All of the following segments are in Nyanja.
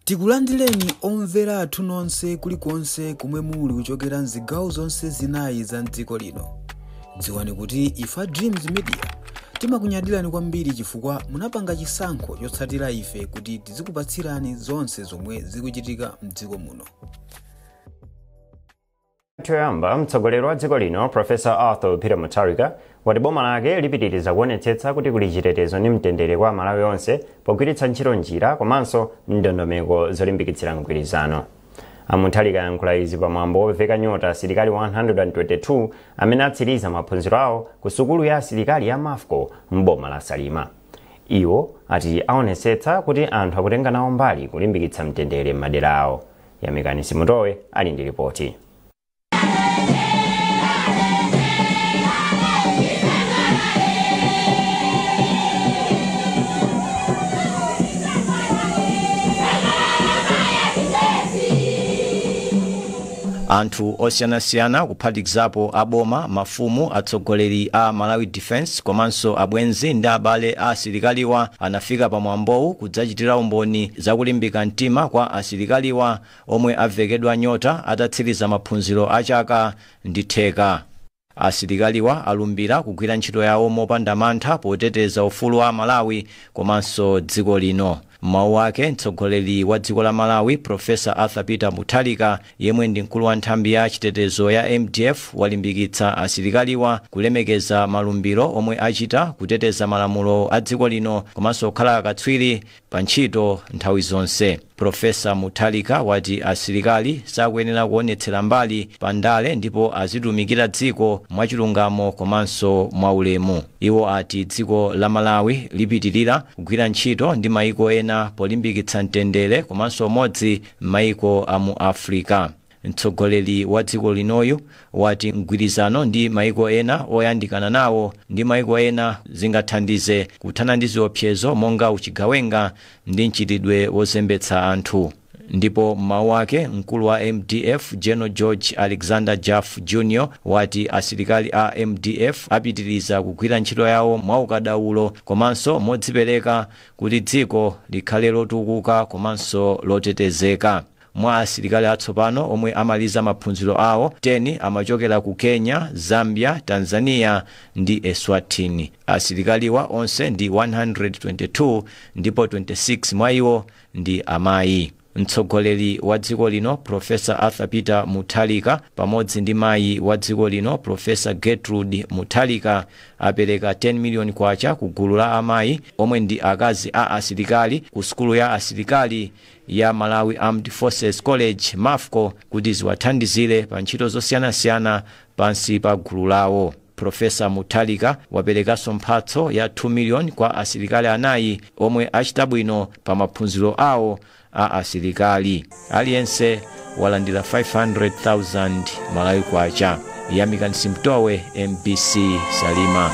Tikulandireni omvera athu nonse kulikonse kumwe muli kuchokera mzigawo zonse zinayi za mdziko lino. Dziwani kuti ife Dreams Media timakunyadirani kwambiri chifukwa munapanga chisankho chotsatira ife kuti tizikupatsirani zonse zomwe zikuchitika mdziko muno. Toyamba mtsogoleri wa dziko lino Professor Arthur Peter Mutharika wati boma lake lipitiriza kuonetsetsa kuti kuli chitetezo ndi mtendere kwa Malawi onse pogwiritsa ntchito njira komanso ndondomeko zolimbikitsira mgwirizano. Mutharika yankhula izi pamwambo woveka nyota asilikali 122 amene atsiriza maphunziro awo ku sukulu ya asilikali ya Mafco m'boma la Salima. Iwo ati aonetsetsa kuti anthu akutenga nawo mbali kulimbikitsa mtendere m'madera awo. Yamikani Simutowe ali ndi ripoti. Anthu osiyanasiyana kuphatikizapo aboma, mafumu, atsogoleri a Malawi Defense komanso abwenzi ndi abale a asilikaliwa anafika pamwambowu kudzachitira umboni zakulimbika mtima kwa asilikaliwa omwe avekedwa nyota atatsiriza maphunziro a chaka ndi theka. Asilikaliwa alumbira kugwira ntchito yawo mopanda mantha poteteza ufulu wa Malawi komanso dziko lino. Mawu ake mtsogoleri wa dziko la Malawi Professor Arthur Peter Mutharika yemwe ndi mkulu wa nthambi ya chitetezo ya MDF walimbikitsa asilikaliwa kulemekeza malumbiro omwe achita kuteteza malamulo a dziko lino komanso kukhala akatswiri pa ntchito nthawi zonse. Professor Mutharika wati asilikali sakuyenera kuonetsera mbali pandale ndipo azitumikira dziko mwachilungamo komanso mwaulemu. Iwo ati dziko la Malawi lipitirira kugwira ntchito ndi maiko ena polimbikitsa mtendere komanso umodzi m'maiko a mu Africa. Mtsogoleri wa dziko linoyu wati mgwirizano ndi maiko ena oyandikana nawo ndi maiko ena zingathandize kuthana ndi ziopsezo monga uchigawenga ndi mchitidwe wozembetsa anthu. Ndipo mawu ake mkulu wa MDF General George Alexander Jaff Jr. wati asilikali a MDF apitiriza kugwira ntchito yawo mwaukadaulo komanso modzipereka kuti dziko likhale lotukuka komanso lotetezeka. Mwa asilikali atsopano omwe amaliza maphunziro awo 10 amachokera ku Kenya, Zambia, Tanzania ndi Eswatini. Asilikaliwa onse ndi 122 ndipo 26 mwa iwo ndi amayi. Mtsogoleri wa dziko lino Professor Arthur Peter Mutharika pamodzi ndi mayi wa dziko lino Professor Gertrude Mutharika apereka 10 million kwacha ku gulu la amayi omwe ndi akazi a asilikali ku sukulu ya asilikali ya Malawi Armed Forces College Mafco kuti ziwathandizire pa ntchito zosiyanasiyana pansi pa gulu lawo. Professor Mutharika waperekanso mphatso ya 2 million kwa asilikali anayi omwe achita bwino pa maphunziro awo a asilikali. Aliyense walandira 500,000 Malawi kwacha. Yamikani Simutowe, MBC Salima.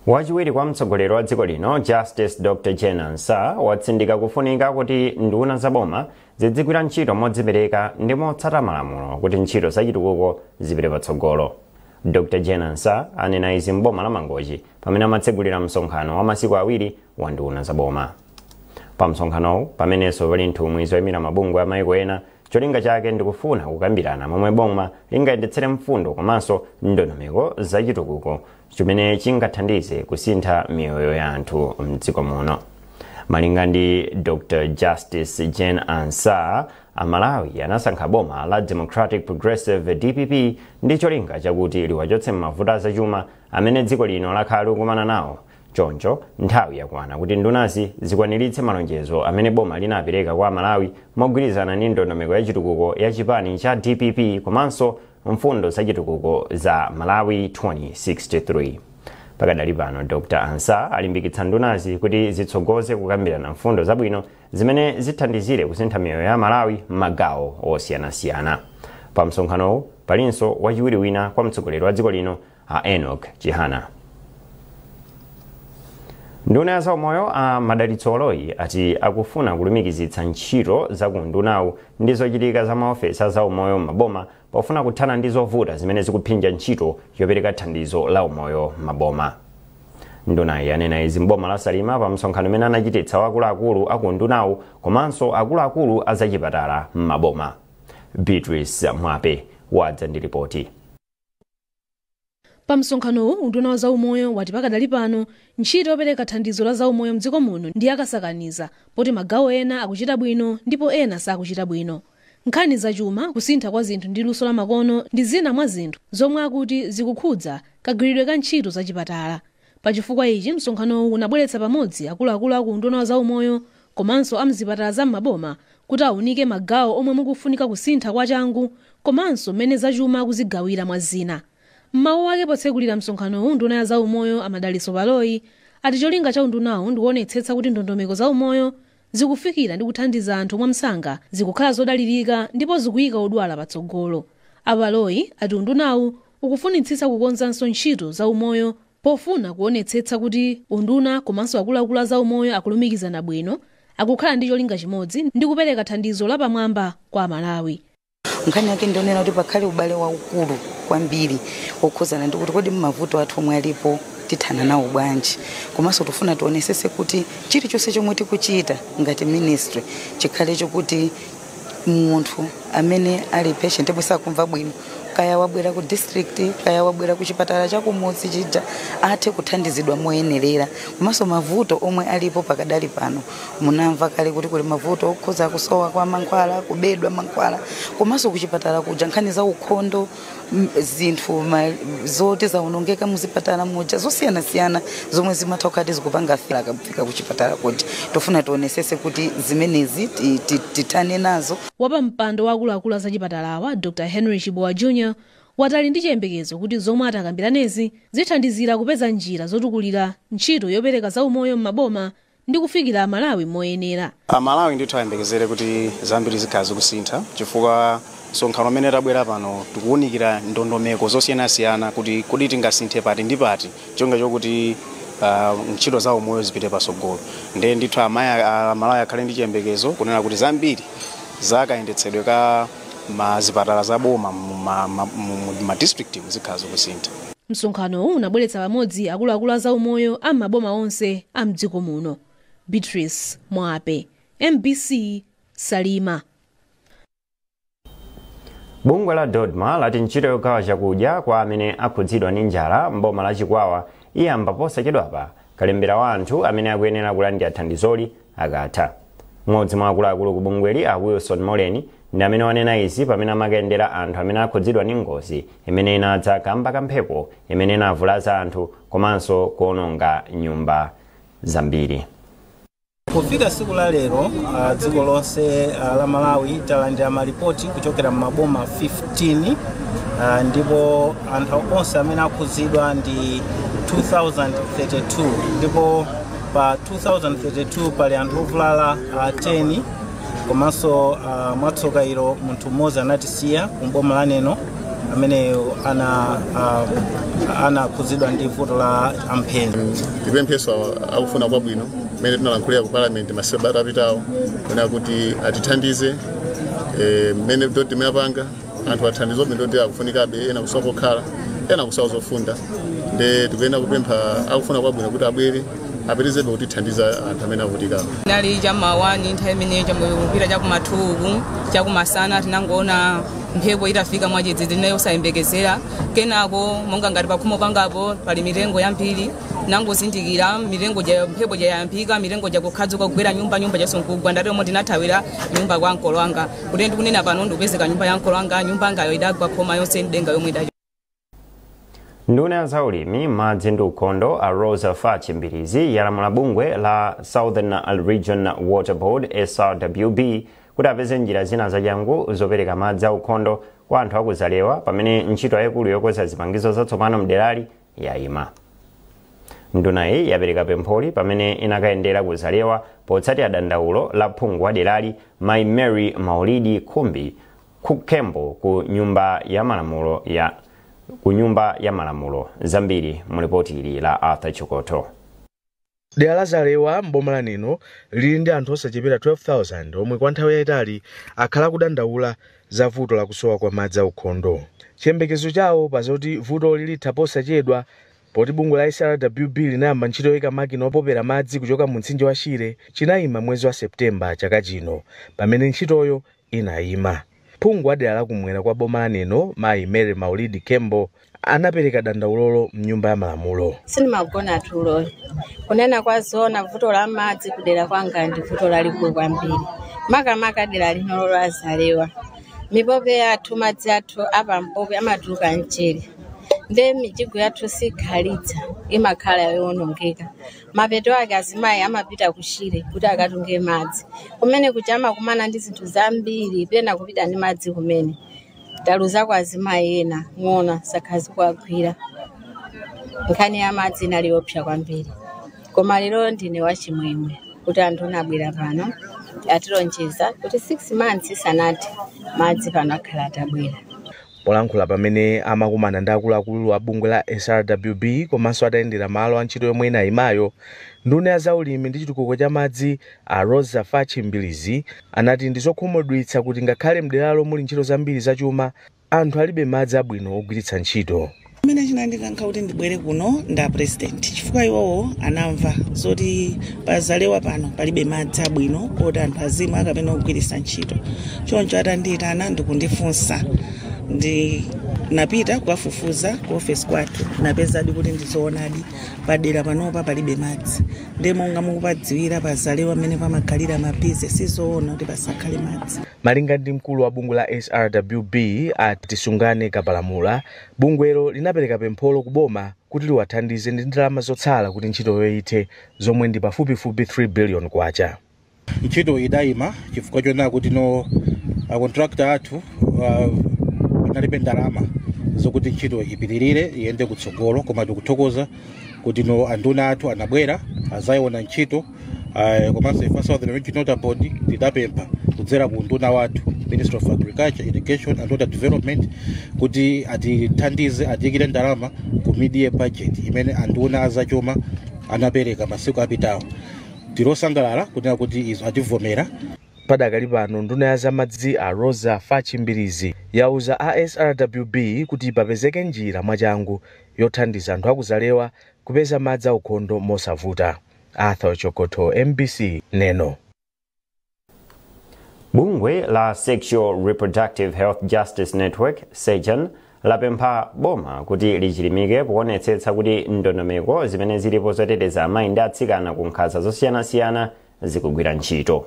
Wachiwiri kwa mtsogoleri wa dziko lino Justice Dr. Jane Ansah watsindika kufunika kuti nduna zaboma zidzigwira ntchito modzipereka ndi motsata malamulo kuti ntchito zachitukuko zipite patsogolo. Dr. Jane Ansah anena izi m'boma la Mangochi pamene amatsegulira msonkhano wa masiku awiri wa nduna zaboma. Pa msonkhanowu pamenenso pali nthumwi zoyimira mabungwe a maiko ena cholinga chake ndikufuna kukambirana momwe boma lingayendetsere mfundo komanso ndondomeko zachitukuko chimene chingathandize kusintha miyoyo ya anthu mdziko muno. Malinga ndi Dr. Justice Jane Ansah, Amalawi anasankha boma la Democratic Progressive DPP ndi cholinga chakuti liwachotse mavuto azachuma amene dziko lino lakhala likumana nawo. Choncho nthawi yakwana kuti ndunazi zikwaniritse malonjezo amene boma linapereka kwa Malawi mogwirizana ndi ndondomeko ya chitukuko ya chipani cha DPP komanso mfundo zachitukuko za Malawi 2063. Pakadali pano Dr. Ansah alimbikitsa ndunazi kuti zitsogoze kukambirana mfundo zabwino zimene zithandizire kusintha miyoyo ya Malawi m'magawo osiyanasiyana. Pa msonkhanowu palinso wachiwiri wina kwa mtsogoleri wa dziko lino Enoch Chihana. Nduna ya zaumoyo a madalitso oloyi ati akufuna kulumikizitsa ntchito za kundunawu ndi zochitika za maofesi a zaumoyo m'maboma pofuna kuthana ndi zovuta zimene zikuphinja ntchito yopereka thandizo la umoyo m'maboma. Ndunayi yanena izi m'boma la Salima pa msonkhano umene anachititsa wakuluakulu a kundunawu komanso akuluakulu a zachipatala m'maboma. Beatrice Mwape wadza ndi ripoti. Pa msonkhanowu nduna wa zaumoyo wati pakadali pano ntchito yopereka thandizo la zaumoyo mdziko muno ndi yakasakaniza poti magawo ena akuchita bwino ndipo ena sakuchita bwino. Nkhani zachuma, kusintha kwa zinthu ndi luso la makono ndi zina mwa zinthu zomwe akuti zikukhudza kagwiridwe ka ntchito zachipatala. Pachifukwa ichi msonkhanowu unabweretsa pamodzi akuluakulu a nduna wa zaumoyo komanso a mzipatala za m'maboma kuti aunike magawo omwe mukufunika kusintha kwa changu komanso mmene zachuma akuzigawira mwa zina. M'mawu ake potsekulira msonkhanowu nduna ya zaumoyo amadalitso paloyi ati cholinga cha undunawu ndikuonetsetsa kuti ndondomeko za umoyo zikufikira ndi kuthandiza anthu mwamsanga zikukhala zodalirika ndipo zikuyika odwala patsogolo. Apaloyi ati undunawu ukufunitsitsa kukonzanso ntchito za umoyo pofuna kuonetsetsa kuti unduna komanso akuluakulu a zaumoyo akulumikizana bwino, akukhala ndi cholinga chimodzi ndi kupereka thandizo la pamwamba kwa Amalawi. Nkhani yake ndionena kuti pakhale ubale waukulu kwambiri okhuzana ndi kuti kodi mavuto athu omwe alipo tithana nawo bwanji, komanso tufuna tionesese kuti chilichonse chomwe tikuchita ngati ministry chikhale chokuti munthu amene ali patient yemwe sakumva bwino kaya wabwera ku district kaya wabwera ku chipatala cha kumudzi chija athe kuthandizidwa moyenerera. Komanso mavuto omwe alipo pakadali pano munamva kale kuti kuli mavuto okhuza kusowa kwa mankhwala, kubedwa mankhwala, komanso ku chipatala kuja nkhani za ukhondo, zinthu zoti zaonongeka muzipatala muja zosiyana-siyana zomwe zimatha kukati zikupanga fila akafika ku chipatala kuti tofuna tionesese kuti zimenezi tithane nazo. Wapa mpando wa akuluakulu a zachipatalawa Dr. Henry Chibowa Jr. watali ndi chiyembekezo kuti zomwe atakambiranazi zithandizira kupeza njira zotukulira ntchito yopereka zaumoyo m'maboma ndi kufikira Amalawi moyenera. Amalawi ndithu ayembekezere kuti zambiri zikhala zikusintha chifukwa msonkhano umene tabwera pano tikuwunikira ndondomeko zosiyana-siyana kuti kodi tingasinthe pati ndi pati chonga chokuti ntchito za umoyo zipite patsogolo. Ndiye ndithu Amalawi akhale ndi chiyembekezo kunena kuti zambiri zakayendetsedwe ka mazipatala za boma mu district zikhala zikusintha. Msonkhanowu unabweretsa pamodzi akuluakulu a zaumoyo a maboma onse a mdziko muno. Beatrice Mwape, MBC, Salima. Bungwe la Dodma lati ntchito yogawa chakudya kwa amene akhudzidwa ndi njala m'boma la Chikwawa iyamba posachedwapa kalembera wa anthu amene akuyenera kulandira thandizoli akatha. Mmodzi mwa akuluakulu ku bungweli a Wilson Moleni ndi amene wanena izi pamene amakayendera anthu amene akhudzidwa ndi ngozi imene inadza kamba kamphepo imene inavulaza anthu komanso kuononga nyumba zambiri. Kufika siku la lero dziko lonse la Malawi talandira malipoti kuchokera m'maboma 15 ndipo anthu onse amene akhudzidwa ndi 2032 ndipo pa 2032 pali anthu ovulala 10 komanso mwatsoka ilo munthu mmodzi anatisiya kumboma la Neno amene anakhudzidwa ndi vuto la amphenzi. Tipempheso akufuna kwabwino mene tinalankhulira ku parliament masabata apitawo kuna kuti atithandize mene doti mapanga anthu athandizo mene doti akufunikabe ena kusowa pokhala ena kusowa zofunda nde tikuyenda kupempha akufuna kwabwino kuti abwere apitizebe kuti thandiza anthu amene akutika. Nali jamawani nthawi imene chamupita chakumathuku chakumasana tinangoona mphepo itafika mwachidzi nayo sayembekezera kenako monga ngati pakhomo pangapo pali mitengo yambiri nangozindikira mitengo ja mphepo jayambika mitengo jakukhadzuka kugwera nyumba jasonkugwa ndatemo ndinathawira nyumba kwa nkolo wanga kuti ndikunena pano ndikupezeka nyumba ya nkolo wanga nyumba ngayo idagwa khoma yonse ndenga yomwe idacho. Nduna ya zaulimi madzi ndi ukhondo a Rosa Fachi Mbirizi yalamula bungwe la Southern Region Water Board SRWB kuti apeze njira zina zachangu zopereka madzi a ukhondo kwa anthu akuzalewa pamene ntchito yayikulu yokweza zipangizo zatsopano mderali yayima. Nduna iyi yapereka pempholi pamene inakayendera kuzalewa potsatira dandaulo la phungu wa derali Mai Mary Maulidi Khumbi Kembo ku nyumba ya malamulo zambiri mu ripoti ili la Arthur Chokoto. Dera la Zalewa mboma la Neno lili ndi anthu osachepera 12,000 omwe kwa nthawi yayitali akhala kudandaula za vuto la kusowa kwa madzi aukhondo. Chiyembekezo chawo pazoti vuto lilitha posachedwa poti bungwe la SRWB linayamba ntchito yoyika makina opopera madzi kuchoka mu mtsinje wa Shire chinayima mwezi wa Septemba chaka chino, pamene ntchitoyo inayima. Phungu wa dera la kumwera kwa boma la Neno, Mayi Mary Maulidi Kembo, anapereka dandaulolo mnyumba ya malamulo. Sinimagona tulo. Kunena kwa zona vuto la madzi kudera kwanga ndi vuto lalikulu kwambiri. Maka dera lino la Zalewa. Mipope yathu madzi athu apa mpope amatuluka mchere. Nde mijigo yathu sikhalitsa imakhala yonongeka. Mapeto ake azimayi amapita kushire kuti akatunge madzi. Kumene kuchama kumana ndi zinthu zambiri pena kupita ndi madzi kumene. Taluza kwa azimayi ena ng'ona sakhazi kuagwira. Nkhani ya madzi inaliopsa kwambiri. Koma lero ndine wachimwemwe kuti anthu nabwera pano atilonjeza kuti 6 months sanati madzi pano akhala atabwera. Polankhula pamene amakumana ndi akuluakulu a bungwe la SRWB komanso atayendera malo a ntchito yomwe inayimayo, nduna ya zaulimi ndi chitukuko cha madzi a Rosa Fachimbilizi anati ndi zokhumudwitsa kuti ngakhale mderalo muli ntchito zambiri zachuma, anthu alibe madzi abwino ogwiritsa ntchito. Mene chinandikankha kuti ndibwere kuno nda president chifukwa iwowo anamva zoti pa Zalewa pano palibe madzi abwino oti anthu azimwa akapena kugwiritsa ntchito. Choncho atandiyitana ndikundifunsa, napita kukafufuza ku office kwathu napezadi kuti ndizoonadi padera panopa palibe madzi. Monga mukupadziwira pa Zalewa amene pamakhalira mabize sizoona kuti pasakhale madzi. Malinga ndi mkulu wa bungwe la SRWB Tisungane Kapalamula, bungwelo linapereka pempholo kuboma kuti liwathandize ndi ndalama zotsala kuti ntchitoyo ithe, zomwe ndi pafupifupi 3 billion kwacha. Ntchito idayima chifukwa chonena kuti contractor athu inalibe ndalama zokuti ntchito ipitirire iyende kutsogolo, koma tikuthokoza kuti anduna athu anabwera azayiona ntchito. Komanso ifa Southern Regional Water Board tidapempha kudzera ku nduna wathu Ministry of Agriculture, Education and Water Development kuti atithandize atiyikire ndalama ku mid-year budget imene anduna azachuma anapereka masiku apitawo. Tilosangalala kunena kuti izo ativomera. Padakali pano nduna ya zamadzi a Rosa Fachimbilizi yauza a SRWB kuti papezeke njira mwachangu yothandiza anthu akuzalewa kupeza madzi aukhondo mosavuta. Arthur Chokoto, MBC, Neno. Bungwe la Sexual Reproductive Health Justice Network, SEJAN, lapempha boma kuti lichilimike poonetsetsa kuti ndondomeko zimene zilipo zoteteza amayi ndi atsikana ku nkhanza zosiyanasiyana zikugwira ntchito.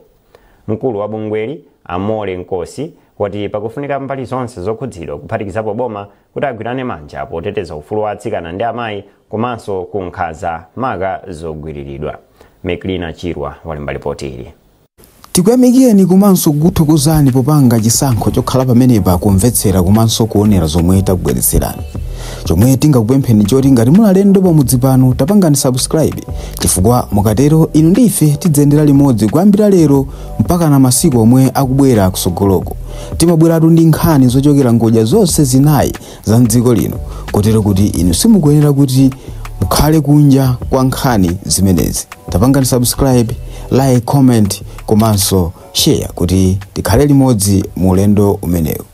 Mkulu wa bungweli Amole Nkosi wati pakufunika mbali zonse zokhudzidwa kuphatikizapo boma kuti agwirane manja poteteza ufulu wa atsikana ndi amayi komanso ku nkhanza maka zogwiriridwa. Meklina Chirwa walemba ripoti ili. Tikuyamikeni komanso kukuthokozani popanga chisankho chokhala pamenepa kumvetsera komanso kuonera zomwe takubweretserani. Chomwe tingakupempheni choti ngati mulalendo pamudzi pano tapangani subscribe, chifukwa mukatero inu ndife tidzendera limodzi kuyambira lero mpaka na masiku omwe akubwera kusogoloko. Timabweratu ndi nkhani zochokera ngodya zonse zinayi za mdziko lino, kotero kuti inu simukuyenera kuti mukhale kunja kwa nkhani zimenezi. Tapangani subscribe, like, comment komanso share kuti tikhale limodzi mu ulendo umenewu.